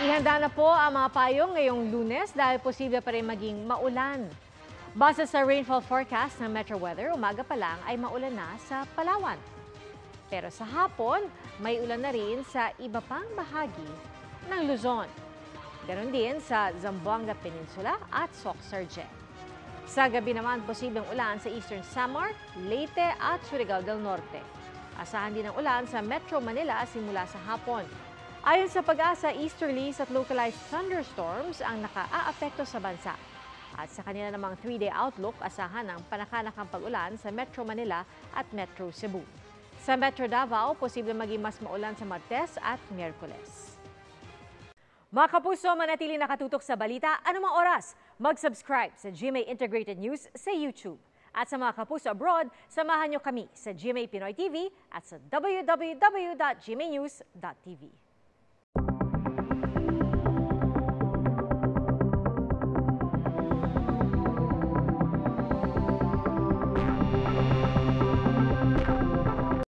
Ihanda na po ang mga payong ngayong Lunes dahil posible pa rin maging maulan. Base sa rainfall forecast ng Metro Weather, umaga pa lang ay maulan na sa Palawan. Pero sa hapon, may ulan na rin sa iba pang bahagi ng Luzon. Ganon din sa Zamboanga Peninsula at Soc-Sargen. Sa gabi naman, posibleng ulan sa Eastern Samar, Leyte at Surigao del Norte. Asahan din ang ulan sa Metro Manila simula sa hapon. Ayon sa Pag-asa, easterlies at localized thunderstorms ang nakaaapekto sa bansa. At sa kanila namang 3-day outlook, asahan ang panakanakang pag-ulan sa Metro Manila at Metro Cebu. Sa Metro Davao, posible maging mas maulan sa Martes at Miyerkules. Mga kapuso, manatili nakatutok sa balita anumang oras. Mag-subscribe sa GMA Integrated News sa YouTube. At sa mga kapuso abroad, samahan nyo kami sa GMA Pinoy TV at sa www.gmanews.tv.